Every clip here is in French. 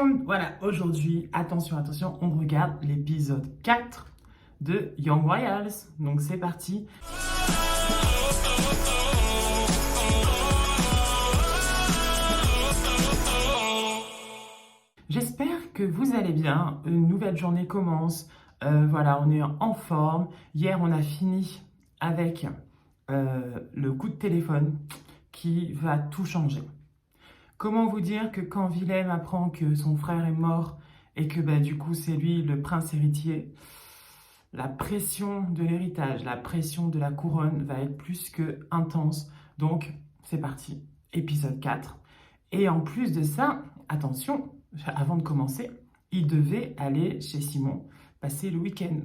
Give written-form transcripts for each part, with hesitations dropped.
monde! Voilà, aujourd'hui, attention, attention, on regarde l'épisode 4 de Young Royals. Donc c'est parti. J'espère que vous allez bien. Une nouvelle journée commence. Voilà, on est en forme. Hier, on a fini avec le coup de téléphone qui va tout changer. Comment vous dire que quand Willem apprend que son frère est mort et que du coup c'est lui le prince héritier, la pression de l'héritage, la pression de la couronne va être plus que intense. Donc c'est parti, épisode 4. Et en plus de ça, attention, avant de commencer, il devait aller chez Simon passer le week-end.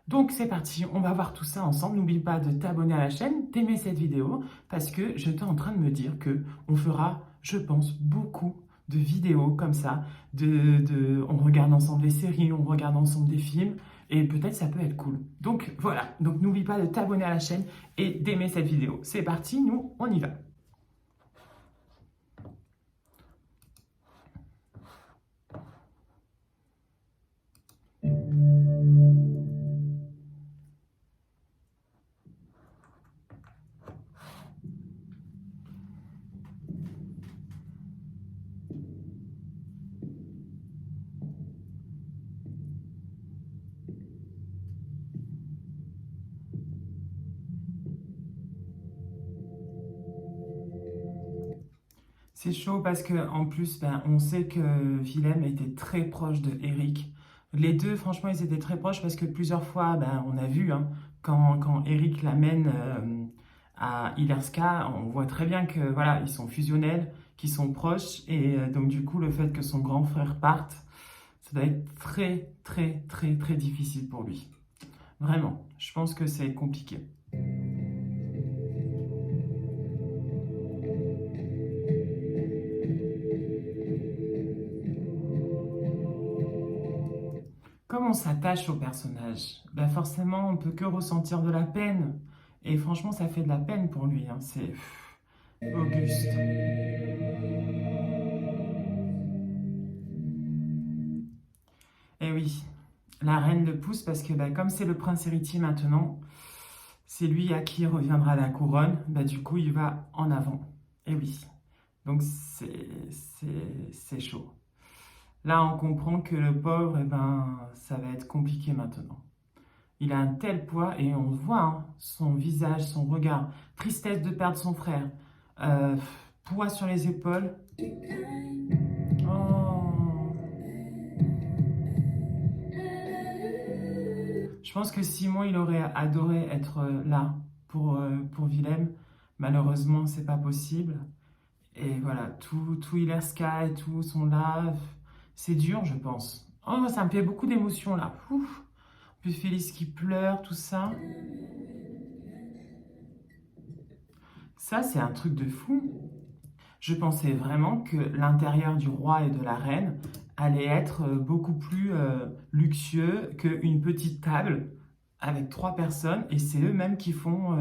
Donc c'est parti, on va voir tout ça ensemble. N'oublie pas de t'abonner à la chaîne, d'aimer cette vidéo, parce que j'étais en train de me dire que on fera, je pense, beaucoup de vidéos comme ça. On regarde ensemble des séries, on regarde ensemble des films, et peut-être ça peut être cool. Donc voilà, donc n'oublie pas de t'abonner à la chaîne et d'aimer cette vidéo. C'est parti, nous, on y va. C'est chaud parce que en plus, on sait que Willem était très proche de Eric. Les deux, franchement, ils étaient très proches parce que plusieurs fois, on a vu quand Eric l'amène à Ilerska, on voit très bien que voilà, ils sont fusionnels, qu'ils sont proches, et donc du coup, le fait que son grand frère parte, ça doit être très, très, très, très difficile pour lui. Vraiment, je pense que c'est compliqué. Comme on s'attache au personnage, forcément, on peut que ressentir de la peine. Et franchement, ça fait de la peine pour lui. C'est Auguste. Et oui, la reine le pousse parce que comme c'est le prince héritier maintenant, c'est lui à qui reviendra la couronne. Du coup, il va en avant. Et oui, donc c'est chaud. Là, on comprend que le pauvre, ça va être compliqué maintenant. Il a un tel poids et on voit son visage, son regard, tristesse de perdre son frère, poids sur les épaules. Oh. Je pense que Simon, il aurait adoré être là pour Willem. Malheureusement, c'est pas possible. Et voilà, tout Ilerska et tout sont là. C'est dur, je pense. Oh, ça me fait beaucoup d'émotions là. Ouf. Puis Félix qui pleure, tout ça. Ça, c'est un truc de fou. Je pensais vraiment que l'intérieur du roi et de la reine allait être beaucoup plus luxueux qu'une petite table avec 3 personnes. Et c'est eux-mêmes qui font...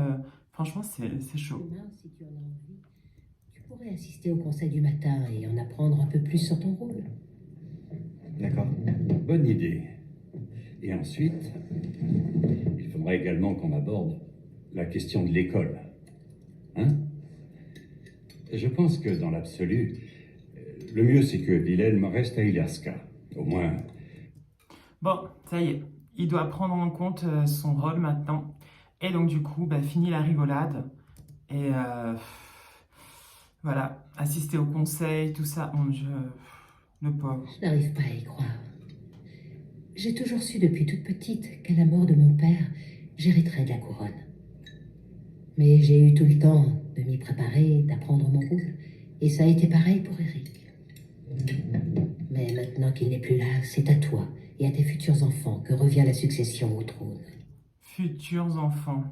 franchement, c'est chaud. Demain, si tu en as envie, tu pourrais assister au conseil du matin et en apprendre un peu plus sur ton rôle. D'accord, bonne idée. Et ensuite, il faudra également qu'on aborde la question de l'école. Je pense que dans l'absolu, le mieux c'est que Willem reste à Ilerska. Au moins... Bon, ça y est, il doit prendre en compte son rôle maintenant. Et donc du coup, fini la rigolade. Et voilà, assister au conseil, tout ça. Mon Dieu, le pauvre. Je n'arrive pas à y croire. J'ai toujours su depuis toute petite qu'à la mort de mon père, j'hériterais de la couronne. Mais j'ai eu tout le temps de m'y préparer, d'apprendre mon rôle. Et ça a été pareil pour Eric. Mais maintenant qu'il n'est plus là, c'est à toi et à tes futurs enfants que revient la succession au trône. Futurs enfants.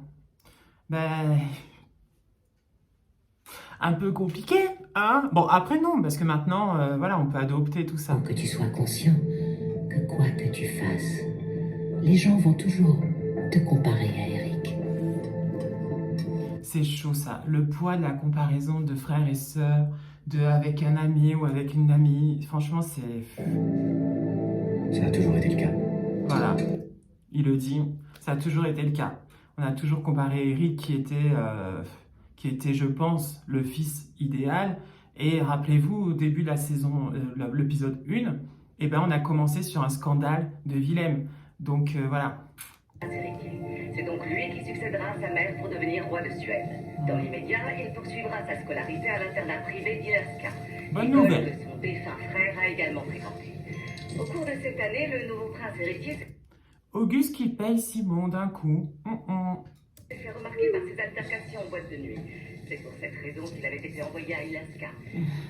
Un peu compliqué, hein? Bon, après non, parce que maintenant, voilà, on peut adopter tout ça. Faut que tu sois conscient que quoi que tu fasses, les gens vont toujours te comparer à Eric. C'est chaud ça, le poids de la comparaison de frères et sœurs, avec un ami ou avec une amie. Franchement, c'est... Ça a toujours été le cas. Voilà, il le dit, ça a toujours été le cas. On a toujours comparé Eric qui était, je pense, le fils idéal. Et rappelez-vous, au début de la saison, l'épisode 1, eh ben, on a commencé sur un scandale de Willem. Donc voilà. C'est donc lui qui succédera à sa mère pour devenir roi de Suède. Dans l'immédiat, il poursuivra sa scolarité à l'internat privé d'Ilerska. Bonne L'école nouvelle. que son défunt frère a également fréquenté. Au cours de cette année, le nouveau prince héritier Auguste qui paye Simon d'un coup. s'est fait remarquer par ses altercations en boîte de nuit. C'est pour cette raison qu'il avait été envoyé à Ilerska.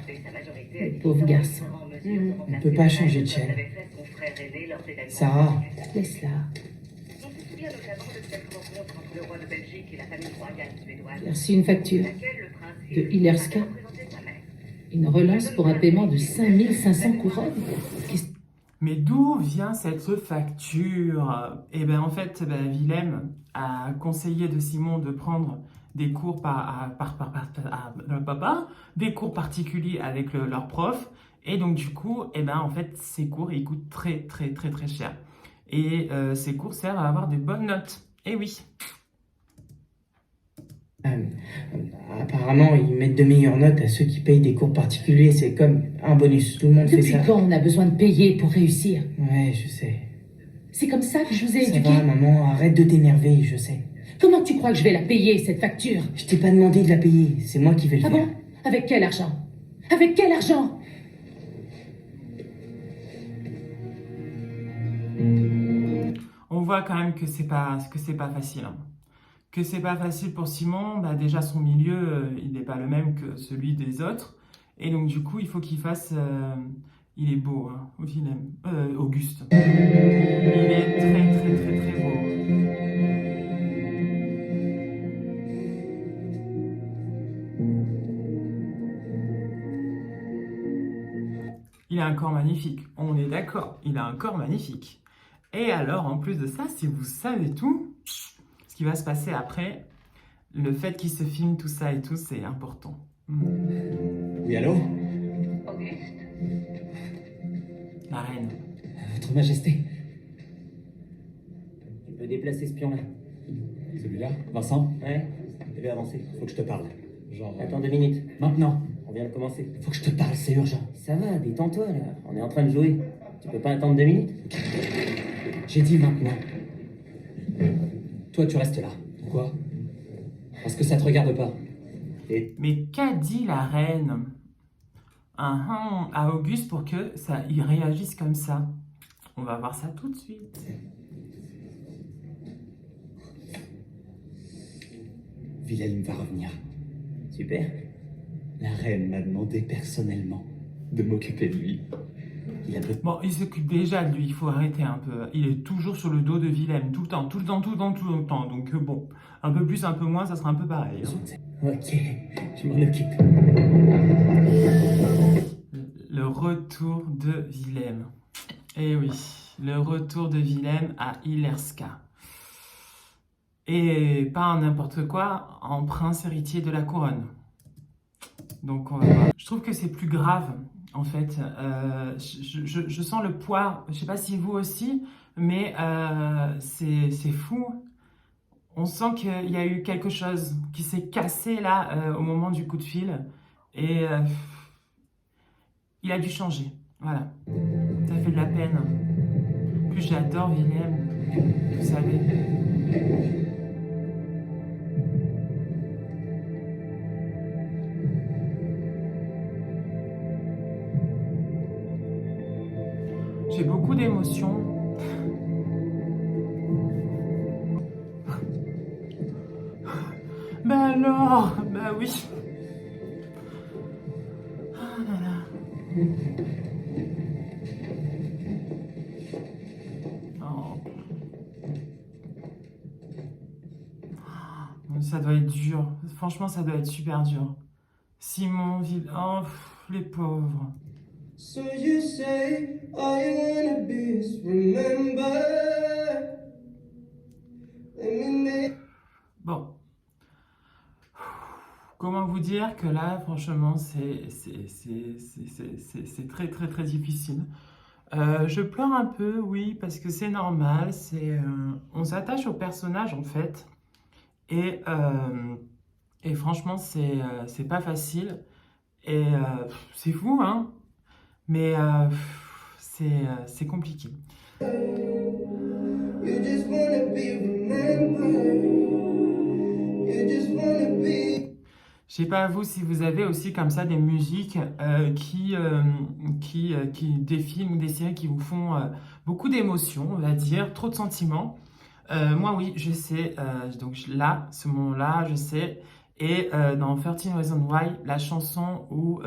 Dès sa majorité à Le 18 pauvre ans, garçon. il sera en mesure de remplacer peut pas le changer de rêve chaîne. qu'avait fait son frère aîné lors d'événements. Sarah, Laisse-la. On se souvient notamment de cette rencontre entre le roi de Belgique et la famille royale suédoise. J'ai reçu une facture Laquelle le prince de Ilerska. représentait sa mère. Une relance pour un paiement de 5500 couronnes. Mais d'où vient cette facture? Eh bien, en fait, Willem a conseillé de Simon de prendre des cours des cours particuliers avec leur prof. Et donc, du coup, eh ben, en fait, ces cours, ils coûtent très, très, très, très cher. Et ces cours servent à avoir de bonnes notes. Eh oui. apparemment, ils mettent de meilleures notes à ceux qui payent des cours particuliers. C'est comme un bonus. Tout le monde fait Depuis ça. quand on a besoin de payer pour réussir? Ouais, je sais. C'est comme ça que je vous ai Ça éduqué. va, maman, arrête de t'énerver, je sais. Comment tu crois que je vais la payer, cette facture? Je t'ai pas demandé de la payer, c'est moi qui vais le Ah faire. bon? Avec quel argent? Avec quel argent? On voit quand même que c'est pas facile. Hein. Que c'est pas facile pour Simon. Bah déjà, son milieu, il n'est pas le même que celui des autres. Et donc, du coup, il faut qu'il fasse... il est beau, hein, Willem. Auguste. Il est très, très, très, très beau. Il a un corps magnifique. On est d'accord, il a un corps magnifique. Et alors, en plus de ça, si vous savez tout, ce qui va se passer après, le fait qu'il se filme tout ça et tout, c'est important. Oui, allô? Auguste, La reine. Votre Majesté. Tu peux déplacer ce pion-là. Celui-là? Vincent? Ouais, je vais avancer. Faut que je te parle. Genre. Attends 2 minutes. Maintenant. On vient de commencer. Faut que je te parle, c'est urgent. Ça va, détends-toi là. On est en train de jouer. Tu peux pas attendre 2 minutes? J'ai dit maintenant. Toi, tu restes là. Pourquoi? Parce que ça te regarde pas. Mais qu'a dit la reine à Auguste pour que ça, il réagisse comme ça? On va voir ça tout de suite. Wilhelm va revenir. Super. La reine m'a demandé personnellement de m'occuper de lui. Il a Bon, il s'occupe déjà de lui, il faut arrêter un peu. Il est toujours sur le dos de Willem, tout le temps, tout le temps, tout le temps, tout le temps. Donc bon, un peu plus, un peu moins, ça sera un peu pareil. Hein. Ok, je m'en occupe. Le retour de Willem. Eh oui, le retour de Willem à Ilerska. Et pas n'importe quoi, en prince héritier de la couronne. Donc on va voir. Je trouve que c'est plus grave, en fait. Je sens le poids, je sais pas si vous aussi, mais c'est fou. On sent qu'il y a eu quelque chose qui s'est cassé là au moment du coup de fil. Et il a dû changer. Voilà. Ça fait de la peine. En plus, j'adore Willem, vous savez. J'ai beaucoup d'émotions. Ben alors, ben oui. Ah là là. Oh. Ça doit être dur. Franchement, ça doit être super dur. Simon, oh, les pauvres. So you say all you wanna be is remember. Bon. comment vous dire que là, franchement, c'est très, très, très difficile. Je pleure un peu, oui, parce que c'est normal. On s'attache au personnage, en fait. Et franchement, c'est pas facile. C'est fou, hein? Mais c'est compliqué. You just wanna be remembered. You just wanna be. Je sais pas vous si vous avez aussi comme ça des musiques des films ou des séries qui vous font beaucoup d'émotions, on va dire, trop de sentiments. Moi oui, je sais, donc là, ce moment-là, je sais. Et dans 13 Reasons Why, la chanson où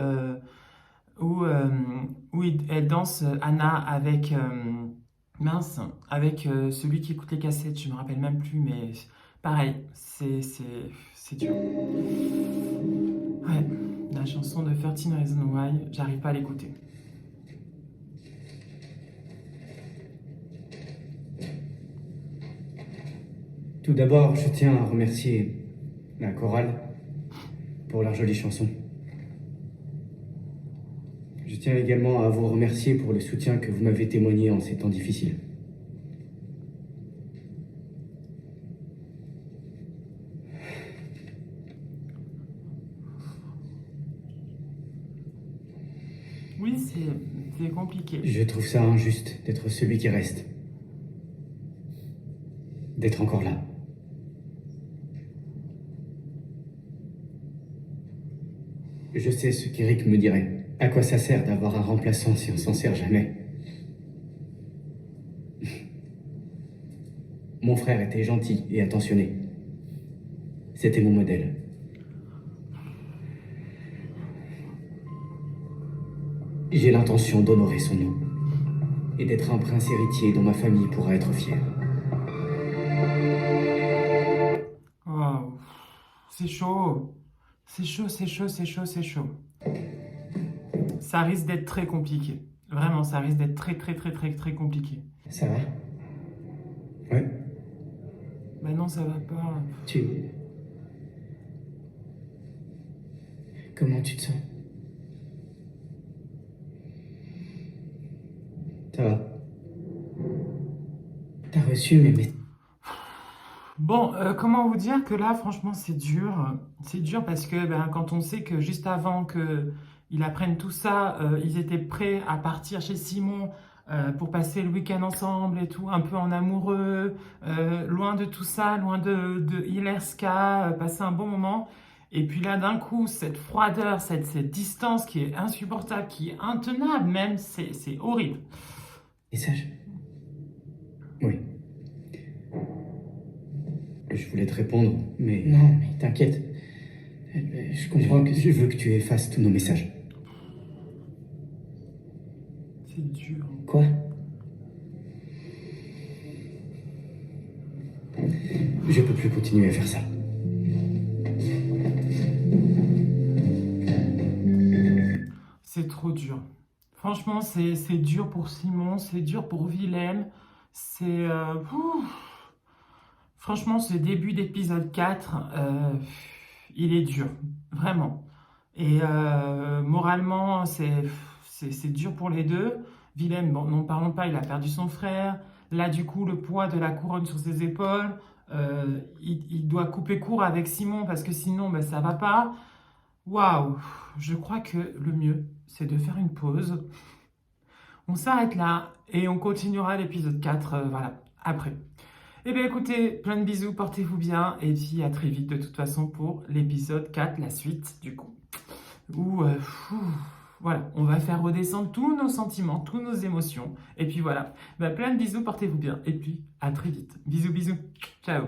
elle danse Anna avec celui qui écoute les cassettes, je me rappelle même plus, mais pareil, c'est dur. Ouais, la chanson de 13 Reasons Why, j'arrive pas à l'écouter. Tout d'abord, je tiens à remercier la chorale pour leur jolie chanson. Je tiens également à vous remercier pour le soutien que vous m'avez témoigné en ces temps difficiles. Oui, c'est compliqué. Je trouve ça injuste d'être celui qui reste. D'être encore là. Je sais ce qu'Eric me dirait. À quoi ça sert d'avoir un remplaçant si on s'en sert jamais? Mon frère était gentil et attentionné. C'était mon modèle. J'ai l'intention d'honorer son nom et d'être un prince héritier dont ma famille pourra être fière. Waouh, c'est chaud. C'est chaud, c'est chaud, c'est chaud, c'est chaud. Ça risque d'être très compliqué. Vraiment, ça risque d'être très, très, très, très, très compliqué. Ça va? Ouais. Bah non, ça va pas. Comment tu te sens? Ça va. T'as reçu mes messages? Bon, comment vous dire que là, franchement, c'est dur. C'est dur parce que quand on sait que juste avant qu'ils apprennent tout ça, ils étaient prêts à partir chez Simon pour passer le week-end ensemble et tout, un peu en amoureux, loin de tout ça, loin de Ilerska, passer un bon moment. Et puis là, d'un coup, cette froideur, cette distance qui est insupportable, qui est intenable même, c'est horrible. Message? Oui. Je voulais te répondre, mais... Non, mais t'inquiète. Je comprends que... Je veux que tu effaces tous nos messages. C'est dur. Quoi? Je peux plus continuer à faire ça. C'est trop dur. Franchement, c'est dur pour Simon, c'est dur pour Willem. Franchement, ce début d'épisode 4, il est dur, vraiment. Et moralement, c'est dur pour les deux. Willem, bon, n'en parlons pas, il a perdu son frère. Là, du coup, le poids de la couronne sur ses épaules. Il doit couper court avec Simon parce que sinon, ça va pas. Waouh! Je crois que le mieux, c'est de faire une pause. On s'arrête là et on continuera l'épisode 4, voilà, après. Eh bien écoutez, plein de bisous, portez-vous bien et puis à très vite de toute façon pour l'épisode 4, la suite du coup. Voilà, on va faire redescendre tous nos sentiments, toutes nos émotions. Et puis voilà, plein de bisous, portez-vous bien et puis à très vite. Bisous, bisous, ciao.